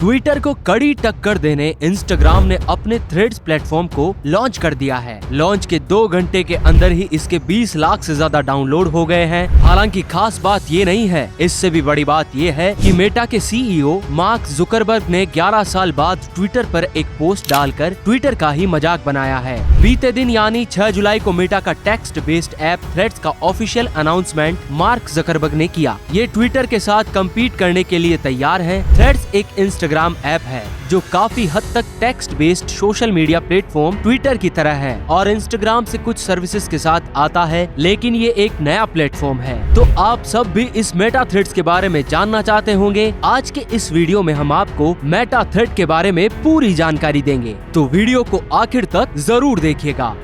Twitter को कड़ी टक्कर देने इंस्टाग्राम ने अपने थ्रेड्स प्लेटफॉर्म को लॉन्च कर दिया है। लॉन्च के 2 घंटे के अंदर ही इसके 20 लाख से ज्यादा डाउनलोड हो गए हैं। हालांकि खास बात ये नहीं है, इससे भी बड़ी बात ये है कि मेटा के सीईओ मार्क जुकरबर्ग ने 11 साल बाद ट्विटर पर एक पोस्ट डालकर ट्विटर का ही मजाक बनाया है। बीते दिन यानी 6 जुलाई को मेटा का टेक्स्ट बेस्ड ऐप थ्रेड्स का ऑफिशियल अनाउंसमेंट मार्क जुकरबर्ग ने किया। ये ट्विटर के साथ कम्पीट करने के लिए तैयार है। थ्रेड्स एक इंस्टाग्राम ऐप है जो काफी हद तक text based social media platform Twitter की तरह है और इंस्टाग्राम से कुछ सर्विसेज के साथ आता है, लेकिन ये एक नया प्लेटफॉर्म है। तो आप सब भी इस मेटा थ्रेड्स के बारे में जानना चाहते होंगे। आज के इस वीडियो में हम आपको मेटा थ्रेड के बारे में पूरी जानकारी देंगे, तो वीडियो को आखिर तक जरूर देखिएगा।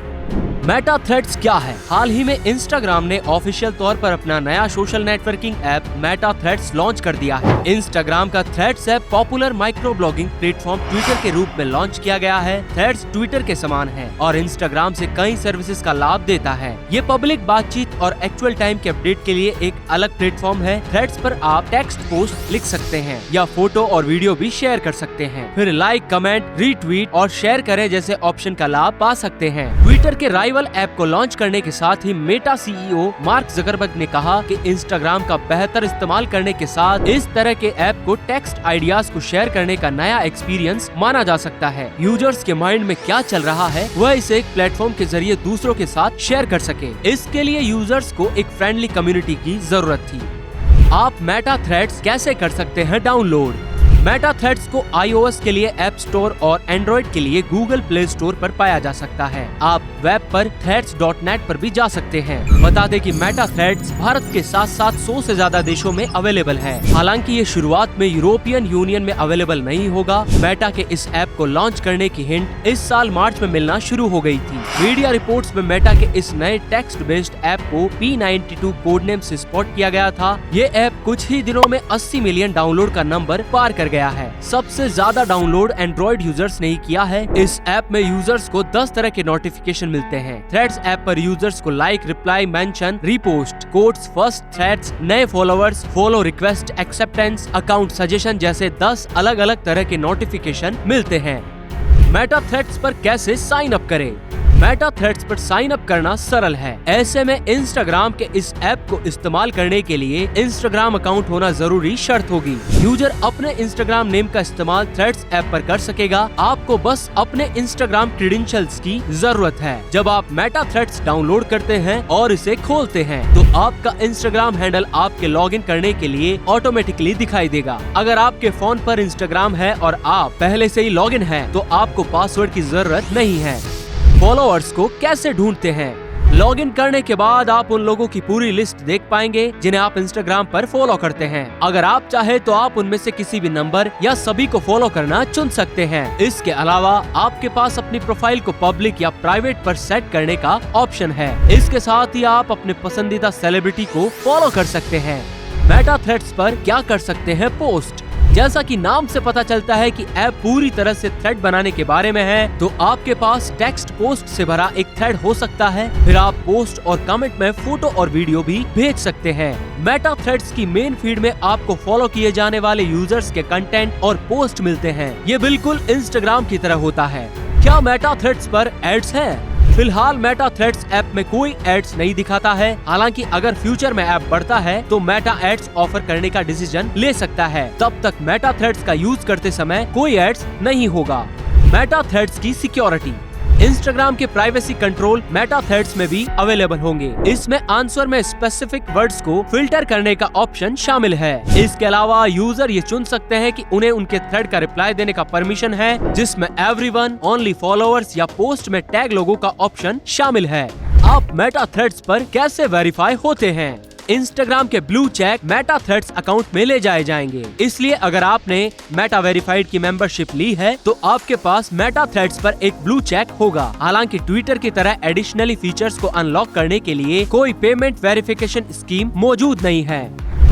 मेटा थ्रेड्स क्या है? हाल ही में इंस्टाग्राम ने ऑफिशियल तौर पर अपना नया social networking app Meta threads launch कर दिया है। इंस्टाग्राम का threads app popular micro blogging platform Twitter के रूप में लॉन्च किया गया है। थ्रेड्स ट्विटर के समान है और इंस्टाग्राम से कई सर्विसेज का लाभ देता है। ये पब्लिक बातचीत और एक्चुअल टाइम के अपडेट के लिए एक अलग प्लेटफॉर्म है। थ्रेड्स पर आप टेक्स्ट पोस्ट लिख सकते हैं या फोटो और वीडियो भी शेयर कर सकते हैं। फिर लाइक, कमेंट, रीट्वीट और शेयर करें जैसे ऑप्शन का लाभ पा सकते हैं। ट्विटर के राइवल ऐप को लॉन्च करने के साथ ही मेटा सीईओ मार्क जुकरबर्ग ने कहा कि इंस्टाग्राम का बेहतर इस्तेमाल करने के साथ इस तरह के ऐप को टेक्स्ट आइडियाज को शेयर करने का नया एक्सपीरियंस माना जा सकता है। यूजर्स के माइंड में क्या चल रहा है वह इसे एक प्लेटफॉर्म के जरिए दूसरों के साथ शेयर कर सके। इसके लिए यूजर्स को एक फ्रेंडली कम्युनिटी की जरूरत थी। आप मेटा थ्रेड्स कैसे कर सकते हैं डाउनलोड? मेटा थ्रेड्स को iOS के लिए ऐप स्टोर और एंड्रॉइड के लिए गूगल प्ले स्टोर पर पाया जा सकता है। आप वेब पर threads.net पर भी जा सकते हैं। बता दें कि मेटा थ्रेड्स भारत के साथ साथ 100 से ज्यादा देशों में अवेलेबल है। हालांकि ये शुरुआत में यूरोपियन यूनियन में अवेलेबल नहीं होगा। मेटा के इस ऐप को लॉन्च करने की हिंट इस साल मार्च में मिलना शुरू हो गई थी। मीडिया रिपोर्ट्स में मेटा के इस नए टेक्स्ट बेस्ड ऐप को P92 कोड नेम से स्पॉट किया गया था। ये ऐप कुछ ही दिनों में 80 मिलियन डाउनलोड का नंबर पार कर गया है। सबसे ज्यादा डाउनलोड एंड्रॉइड यूजर्स ने ही किया है। इस ऐप में यूजर्स को 10 तरह के नोटिफिकेशन मिलते हैं। थ्रेड्स ऐप पर यूजर्स को like, reply, mention, repost, quotes, first Threads, नए followers, follow request, acceptance, account suggestion जैसे 10 अलग अलग तरह के नोटिफिकेशन मिलते हैं। मेटा थ्रेड्स पर कैसे साइन अप करें? मेटा थ्रेड्स पर साइन अप करना सरल है। ऐसे में इंस्टाग्राम के इस ऐप को इस्तेमाल करने के लिए इंस्टाग्राम अकाउंट होना जरूरी शर्त होगी। यूजर अपने इंस्टाग्राम नेम का इस्तेमाल थ्रेड्स ऐप पर कर सकेगा। आपको बस अपने इंस्टाग्राम क्रेडेंशियल्स की जरूरत है। जब आप मेटा थ्रेड्स डाउनलोड करते हैं और इसे खोलते हैं तो आपका इंस्टाग्राम हैंडल आपके लॉगिन करने के लिए ऑटोमेटिकली दिखाई देगा। अगर आपके फोन पर इंस्टाग्राम है और आप पहले से ही लॉगिन हैं, तो आपको पासवर्ड की जरूरत नहीं है। फॉलोअर्स को कैसे ढूंढते हैं? लॉगिन करने के बाद आप उन लोगों की पूरी लिस्ट देख पाएंगे जिन्हें आप इंस्टाग्राम पर फॉलो करते हैं। अगर आप चाहे तो आप उनमें से किसी भी नंबर या सभी को फॉलो करना चुन सकते हैं। इसके अलावा आपके पास अपनी प्रोफाइल को पब्लिक या प्राइवेट पर सेट करने का ऑप्शन है। इसके साथ ही आप अपने पसंदीदा सेलिब्रिटी को फॉलो कर सकते हैं। मेटा थ्रेड्स पर क्या कर सकते हैं पोस्ट? जैसा कि नाम से पता चलता है कि ऐप पूरी तरह से थ्रेड बनाने के बारे में है, तो आपके पास टेक्स्ट पोस्ट से भरा एक थ्रेड हो सकता है। फिर आप पोस्ट और कमेंट में फोटो और वीडियो भी भेज सकते हैं। मेटा थ्रेड्स की मेन फीड में आपको फॉलो किए जाने वाले यूजर्स के कंटेंट और पोस्ट मिलते हैं। ये बिल्कुल इंस्टाग्राम की तरह होता है। क्या मेटा थ्रेड्स पर एड्स हैं? फिलहाल मेटा थ्रेड्स ऐप में कोई एड्स नहीं दिखाता है। हालांकि अगर फ्यूचर में ऐप बढ़ता है तो मेटा एड्स ऑफर करने का डिसीजन ले सकता है। तब तक मेटा थ्रेड्स का यूज करते समय कोई एड्स नहीं होगा। मेटा थ्रेड्स की सिक्योरिटी। इंस्टाग्राम के प्राइवेसी कंट्रोल मेटा थ्रेड्स में भी अवेलेबल होंगे। इसमें आंसर में स्पेसिफिक वर्ड्स को फिल्टर करने का ऑप्शन शामिल है। इसके अलावा यूजर ये चुन सकते हैं कि उन्हें उनके थ्रेड का रिप्लाई देने का परमिशन है, जिसमें एवरीवन, ओनली फॉलोअर्स या पोस्ट में टैग लोगों का ऑप्शन शामिल है। आप मेटा थ्रेड्स पर कैसे वेरीफाई होते हैं? इंस्टाग्राम के blue check Meta Threads account में ले जाए जाएंगे। इसलिए अगर आपने मेटा वेरीफाइड की मेंबरशिप ली है तो आपके पास मेटा थ्रेड्स पर एक ब्लू चेक होगा। हालांकि ट्विटर की तरह एडिशनली फीचर्स को अनलॉक करने के लिए कोई पेमेंट वेरिफिकेशन स्कीम मौजूद नहीं है।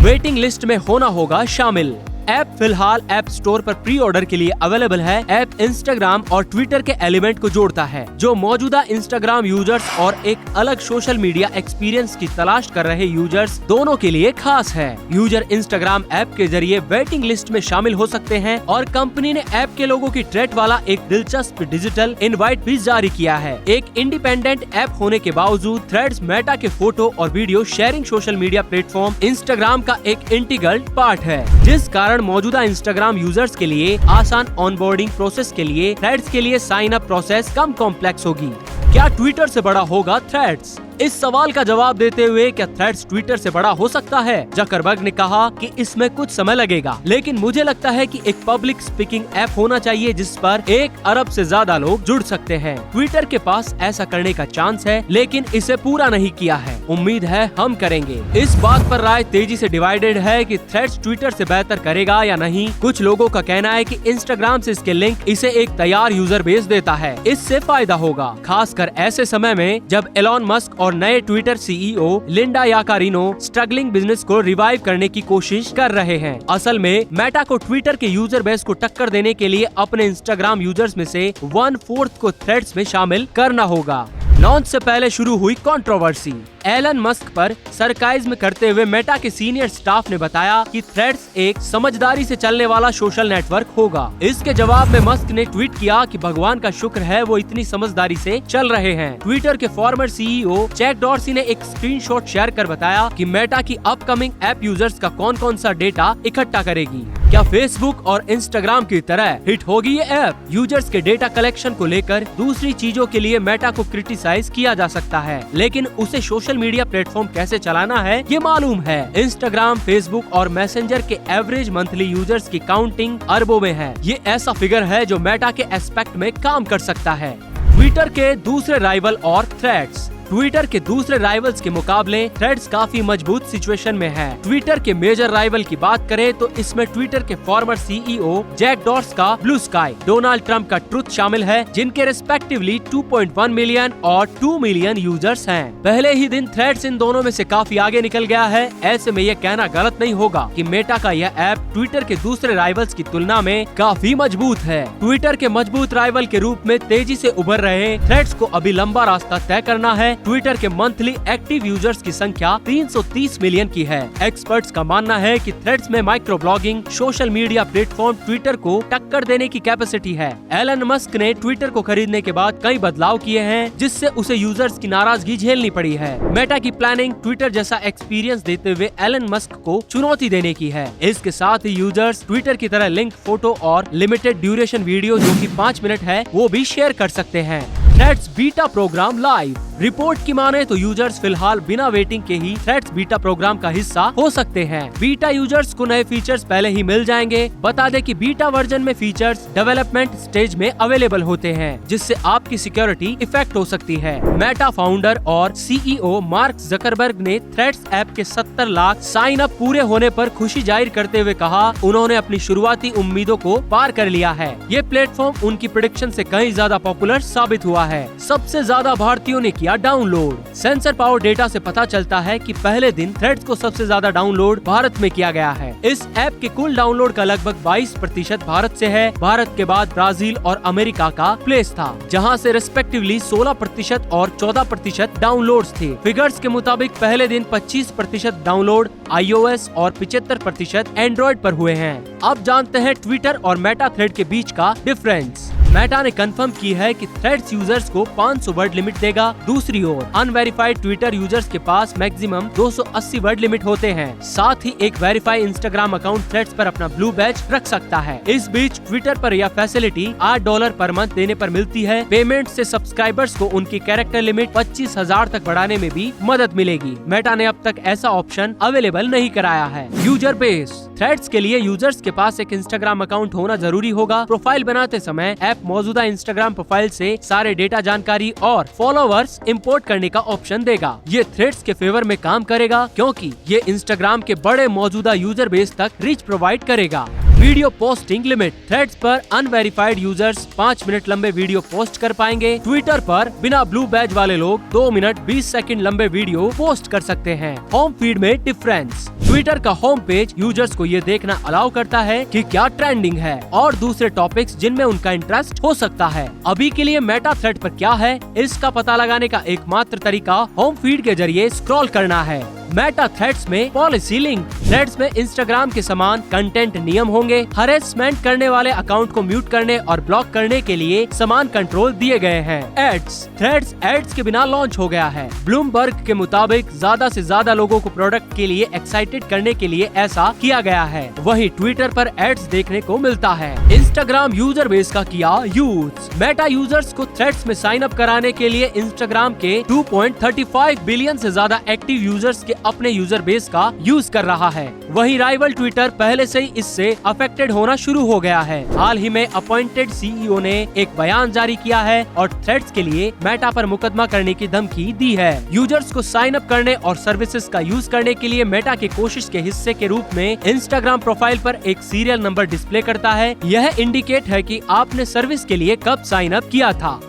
वेटिंग लिस्ट में होना होगा शामिल। ऐप फिलहाल ऐप स्टोर पर प्री ऑर्डर के लिए अवेलेबल है। ऐप इंस्टाग्राम और ट्विटर के एलिमेंट को जोड़ता है, जो मौजूदा इंस्टाग्राम यूजर्स और एक अलग सोशल मीडिया एक्सपीरियंस की तलाश कर रहे यूजर्स दोनों के लिए खास है। यूजर इंस्टाग्राम ऐप के जरिए वेटिंग लिस्ट में शामिल हो सकते हैं और कंपनी ने ऐप के लोगों की ट्रेट वाला एक दिलचस्प डिजिटल इनवाइट भी जारी किया है। एक इंडिपेंडेंट ऐप होने के बावजूद थ्रेड्स मेटा के फोटो और video sharing social media platform Instagram का एक इंटीग्रल पार्ट है, जिस कारण मौजूदा इंस्टाग्राम यूजर्स के लिए आसान ऑनबोर्डिंग प्रोसेस के लिए थ्रेड्स के लिए साइन अप प्रोसेस कम कॉम्प्लेक्स होगी। क्या ट्विटर से बड़ा होगा थ्रेड्स? इस सवाल का जवाब देते हुए क्या थ्रेड्स ट्विटर से बड़ा हो सकता है, जकरबर्ग ने कहा कि इसमें कुछ समय लगेगा, लेकिन मुझे लगता है कि एक पब्लिक स्पीकिंग ऐप होना चाहिए जिस पर 1 अरब से ज्यादा लोग जुड़ सकते हैं। ट्विटर के पास ऐसा करने का चांस है, लेकिन इसे पूरा नहीं किया है। उम्मीद है हम करेंगे। इस बात पर राय तेजी से डिवाइडेड है कि थ्रेड्स ट्विटर से बेहतर करेगा या नहीं। कुछ लोगों का कहना है कि इंस्टाग्राम से इसके लिंक इसे एक तैयार यूजर बेस देता है, इससे फायदा होगा, खासकर ऐसे समय में जब एलॉन मस्क और नए Twitter CEO Linda Yaccarino struggling business को रिवाइव करने की कोशिश कर रहे हैं। असल में मेटा को ट्विटर के यूजर बेस को टक्कर देने के लिए अपने इंस्टाग्राम यूजर्स में से 1/4 को थ्रेड्स में शामिल करना होगा। लॉन्च से पहले शुरू हुई कंट्रोवर्सी। एलन मस्क पर सरकाइज्म करते हुए मेटा के सीनियर स्टाफ ने बताया कि थ्रेड्स एक समझदारी से चलने वाला सोशल नेटवर्क होगा। इसके जवाब में मस्क ने ट्वीट किया कि भगवान का शुक्र है वो इतनी समझदारी से चल रहे हैं। ट्विटर के फॉर्मर सीईओ जैक डॉर्सी ने एक स्क्रीनशॉट शेयर कर बताया कि मेटा की अपकमिंग ऐप यूजर्स का कौन कौन सा डेटा इकट्ठा करेगी। क्या फेसबुक और इंस्टाग्राम की तरह हिट होगी ये ऐप? यूजर्स के डेटा कलेक्शन को लेकर दूसरी चीजों के लिए मेटा को क्रिटिसाइज किया जा सकता है, लेकिन उसे सोशल मीडिया प्लेटफॉर्म कैसे चलाना है ये मालूम है। इंस्टाग्राम, फेसबुक और मैसेंजर के एवरेज मंथली यूजर्स की काउंटिंग अरबों में है। ये ऐसा फिगर है जो मेटा के एस्पेक्ट में काम कर सकता है। ट्विटर के दूसरे राइवल और थ्रेड्स। ट्विटर के दूसरे राइवल्स के मुकाबले थ्रेड्स काफी मजबूत सिचुएशन में है। ट्विटर के मेजर राइवल की बात करें तो इसमें ट्विटर के फॉर्मर सीईओ जैक डॉर्सी का ब्लू स्काई, डोनाल्ड ट्रंप का ट्रुथ शामिल है, जिनके रेस्पेक्टिवली 2.1 मिलियन और 2 मिलियन यूजर्स हैं। पहले ही दिन थ्रेड्स इन दोनों में से काफी आगे निकल गया है। ऐसे में यह कहना गलत नहीं होगा कि मेटा का यह ऐप ट्विटर के दूसरे राइवल्स की तुलना में काफी मजबूत है। ट्विटर के मजबूत राइवल के रूप में तेजी से उभर रहे थ्रेड्स को अभी लंबा रास्ता तय करना है। ट्विटर के मंथली एक्टिव यूजर्स की संख्या 330 मिलियन की है। एक्सपर्ट्स का मानना है कि थ्रेड्स में micro blogging social media platform Twitter को टक्कर देने की कैपेसिटी है। एलन मस्क ने ट्विटर को खरीदने के बाद कई बदलाव किए हैं, जिससे उसे यूजर्स की नाराजगी झेलनी पड़ी है। मेटा की प्लानिंग ट्विटर जैसा एक्सपीरियंस देते हुए एलन मस्क को चुनौती देने की है। इसके साथ ही यूजर्स ट्विटर की तरह लिंक, फोटो और लिमिटेड ड्यूरेशन वीडियो जो कि 5 मिनट है वो भी शेयर कर सकते हैं। Threads beta program live. Report की माने तो यूजर्स फिलहाल बिना वेटिंग के ही थ्रेड्स बीटा प्रोग्राम का हिस्सा हो सकते हैं। बीटा यूजर्स को नए फीचर्स पहले ही मिल जाएंगे। बता दें कि बीटा वर्जन में फीचर्स डेवलपमेंट स्टेज में अवेलेबल होते हैं, जिससे आपकी सिक्योरिटी इफेक्ट हो सकती है। मेटा फाउंडर और सीईओ मार्क जकरबर्ग ने थ्रेड्स ऐप के 70 लाख साइन अप पूरे होने पर खुशी जाहिर करते हुए कहा, उन्होंने अपनी शुरुआती उम्मीदों को पार कर लिया है। ये प्लेटफॉर्म उनकी प्रेडिक्शन से कहीं ज्यादा पॉपुलर साबित हुआ है। सबसे ज्यादा भारतीयों ने किया डाउनलोड। सेंसर पावर डेटा से पता चलता है कि पहले दिन थ्रेड्स को सबसे ज्यादा डाउनलोड भारत में किया गया है। इस ऐप के कुल डाउनलोड का लगभग 22% भारत से है। भारत के बाद ब्राजील और अमेरिका का प्लेस था, जहां से रेस्पेक्टिवली 16% और 14% डाउनलोड्स थे। फिगर्स के मुताबिक पहले दिन 25% डाउनलोड iOS और 75% एंड्रॉइड पर हुए हैं। अब जानते हैं ट्विटर और मेटा थ्रेड के बीच का डिफरेंस। मेटा ने कंफर्म की है कि थ्रेड्स यूजर्स को 500 वर्ड लिमिट देगा। दूसरी ओर अनवेरिफाइड ट्विटर यूजर्स के पास मैक्सिमम 280 वर्ड लिमिट होते हैं। साथ ही एक वेरीफाई इंस्टाग्राम अकाउंट थ्रेड्स पर अपना ब्लू बैज रख सकता है। इस बीच ट्विटर पर यह फैसिलिटी $8 पर मंथ देने पर मिलती है। पेमेंट से सब्सक्राइबर्स को उनकी कैरेक्टर लिमिट 25,000 तक बढ़ाने में भी मदद मिलेगी। मेटा ने अब तक ऐसा ऑप्शन अवेलेबल नहीं कराया है। User base. थ्रेड्स के लिए यूजर्स के पास एक इंस्टाग्राम अकाउंट होना जरूरी होगा। प्रोफाइल बनाते समय ऐप मौजूदा इंस्टाग्राम प्रोफाइल से सारे डेटा, जानकारी और फॉलोवर्स इंपोर्ट करने का ऑप्शन देगा। ये थ्रेड्स के फेवर में काम करेगा, क्योंकि ये इंस्टाग्राम के बड़े मौजूदा यूजर बेस तक रीच प्रोवाइड करेगा। Video posting limit. थ्रेड्स पर अनवेरिफाइड यूजर्स 5 मिनट लंबे वीडियो पोस्ट कर पाएंगे। ट्विटर पर बिना ब्लू बैज वाले लोग 2 मिनट 20 सेकंड लंबे वीडियो पोस्ट कर सकते हैं। होम फीड में डिफरेंस। ट्विटर का होम पेज यूजर्स को ये देखना अलाउ करता है कि क्या ट्रेंडिंग है और दूसरे टॉपिक्स जिनमें उनका इंटरेस्ट हो सकता है। अभी के लिए मेटा थ्रेड पर क्या है, इसका पता लगाने का एकमात्र तरीका होम फीड के जरिए स्क्रॉल करना है। मेटा थ्रेड्स में पॉलिसी लिंक। थ्रेड्स में इंस्टाग्राम के समान कंटेंट नियम होंगे। हरेसमेंट करने वाले अकाउंट को म्यूट करने और ब्लॉक करने के लिए समान कंट्रोल दिए गए हैं। एड्स। थ्रेड्स एड्स के बिना लॉन्च हो गया है। ब्लूमबर्ग के मुताबिक ज्यादा से ज्यादा लोगों को प्रोडक्ट के लिए एक्साइटेड करने के लिए ऐसा किया गया है। वहीं ट्विटर पर एड्स देखने को मिलता है। इंस्टाग्राम यूजर बेस का किया यूज। मेटा यूजर्स को थ्रेड्स में साइन अप कराने के लिए इंस्टाग्राम के 2.35 बिलियन से ज्यादा एक्टिव यूजर्स के अपने यूजर बेस का यूज कर रहा है। वहीं राइवल ट्विटर पहले से ही इससे अफेक्टेड होना शुरू हो गया है। हाल ही में अपॉइंटेड सीईओ ने एक बयान जारी किया है और थ्रेड्स के लिए मेटा पर मुकदमा करने की धमकी दी है। यूजर्स को साइन अप करने और सर्विसेज का यूज करने के लिए मेटा की कोशिश के हिस्से के रूप में इंस्टाग्राम प्रोफाइल पर एक सीरियल नंबर डिस्प्ले करता है। यह इंडिकेट है कि आपने सर्विस के लिए कब साइन अप किया था।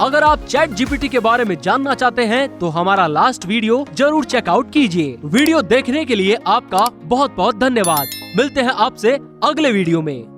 अगर आप चैट जीपीटी के बारे में जानना चाहते हैं तो हमारा लास्ट वीडियो जरूर चेकआउट कीजिए। वीडियो देखने के लिए आपका बहुत बहुत धन्यवाद। मिलते हैं आपसे अगले वीडियो में।